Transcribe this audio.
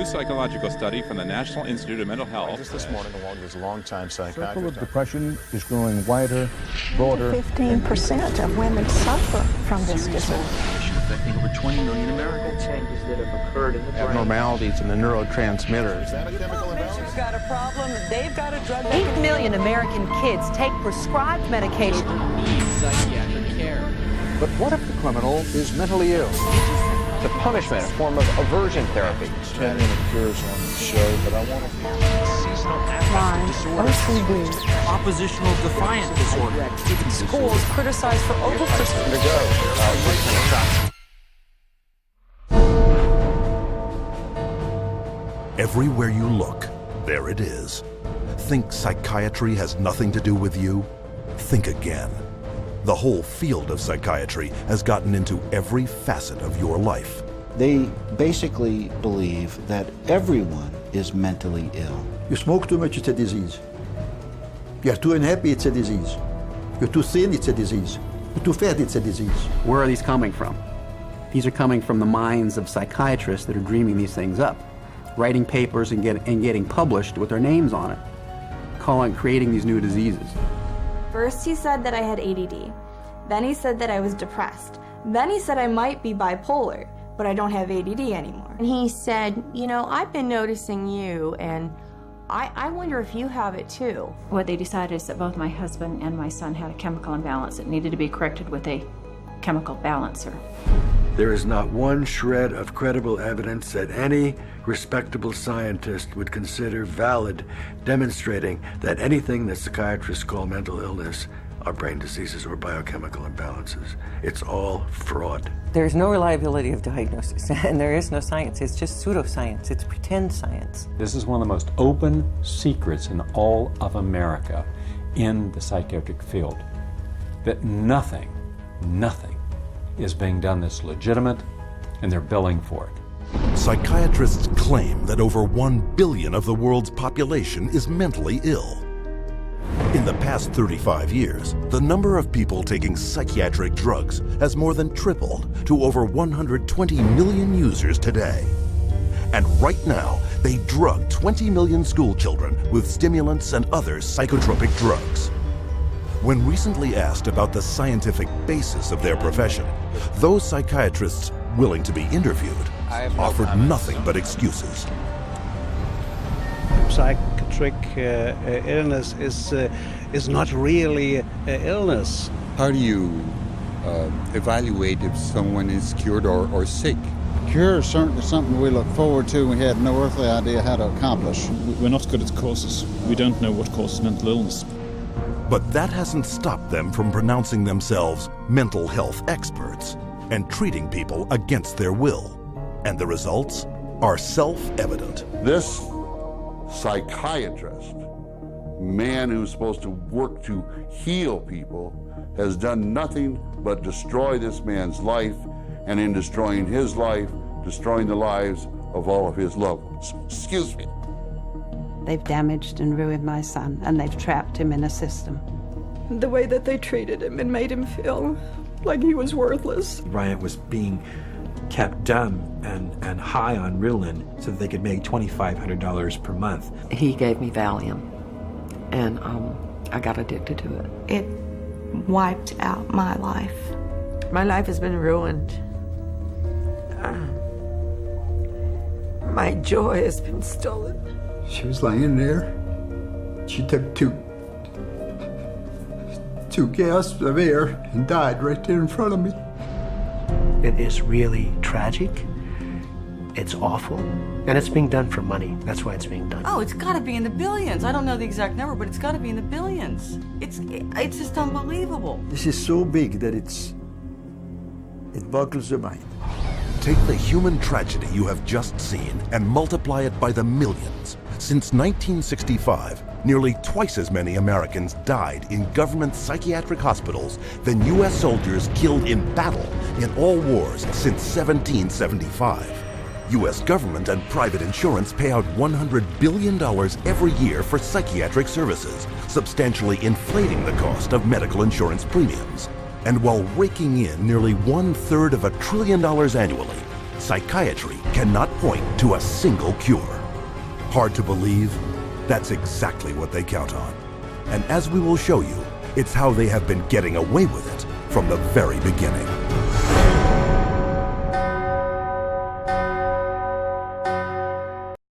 psychological study from the National Institute of Mental Health. Just this morning, along with his longtime psychiatrist. The circle of depression is growing wider, broader. 15% of women suffer from this disorder. Affecting over 20 million Americans. Changes that have occurred in the brain. Abnormalities in the neurotransmitters. Is that a chemical imbalance? Patient's got a problem. They've got a drug. 8 million American kids take prescribed medication. Need psychiatric care. But what if the criminal is mentally ill? The punishment, a form of aversion therapy. 10 minute cures on the show, but I want to... Seasonal affective disorder. OCD. Oppositional defiant disorder. Schools criticized for over-prescribing. Everywhere you look, there it is. Think psychiatry has nothing to do with you? Think again. The whole field of psychiatry has gotten into every facet of your life. They basically believe that everyone is mentally ill. You smoke too much, it's a disease. You're too unhappy, it's a disease. You're too thin, it's a disease. You're too fat, it's a disease. Where are these coming from? These are coming from the minds of psychiatrists that are dreaming these things up, writing papers and getting published with their names on it, creating these new diseases. First he said that I had ADD. Then he said that I was depressed. Then he said I might be bipolar, but I don't have ADD anymore. And he said, you know, I've been noticing you, and I wonder if you have it too. What they decided is that both my husband and my son had a chemical imbalance that needed to be corrected with a chemical balancer. There is not one shred of credible evidence that any respectable scientist would consider valid, demonstrating that anything that psychiatrists call mental illness are brain diseases or biochemical imbalances. It's all fraud. There's no reliability of diagnosis, and there is no science. It's just pseudoscience. It's pretend science. This is one of the most open secrets in all of America in the psychiatric field, that nothing is being done that's legitimate, and they're billing for it. Psychiatrists claim that over 1 billion of the world's population is mentally ill. In the past 35 years, the number of people taking psychiatric drugs has more than tripled to over 120 million users today. And right now, they drug 20 million school children with stimulants and other psychotropic drugs. When recently asked about the scientific basis of their profession, those psychiatrists willing to be interviewed offered nothing but excuses. Psychiatric illness is not really illness. How do you evaluate if someone is cured or sick? Cure is certainly something we look forward to. We had no earthly idea how to accomplish. We're not good at causes. We don't know what causes mental illness. But that hasn't stopped them from pronouncing themselves mental health experts and treating people against their will. And the results are self-evident. This psychiatrist, man who's supposed to work to heal people, has done nothing but destroy this man's life, and in destroying his life, destroying the lives of all of his loved ones. Excuse me. They've damaged and ruined my son, and they've trapped him in a system. The way that they treated him and made him feel like he was worthless. Bryant was being kept dumb and high on Ritalin so that they could make $2,500 per month. He gave me Valium, and I got addicted to it. It wiped out my life. My life has been ruined. My joy has been stolen. She was laying there. She took two gasps of air and died right there in front of me. It is really tragic. It's awful. And it's being done for money. That's why it's being done. Oh, it's got to be in the billions. I don't know the exact number, but it's got to be in the billions. It's just unbelievable. This is so big that it boggles the mind. Take the human tragedy you have just seen and multiply it by the millions. Since 1965, nearly twice as many Americans died in government psychiatric hospitals than U.S. soldiers killed in battle in all wars since 1775. U.S. government and private insurance pay out $100 billion every year for psychiatric services, substantially inflating the cost of medical insurance premiums. And while raking in nearly $1/3 of $1 trillion annually, psychiatry cannot point to a single cure. Hard to believe? That's exactly what they count on. And as we will show you, it's how they have been getting away with it from the very beginning.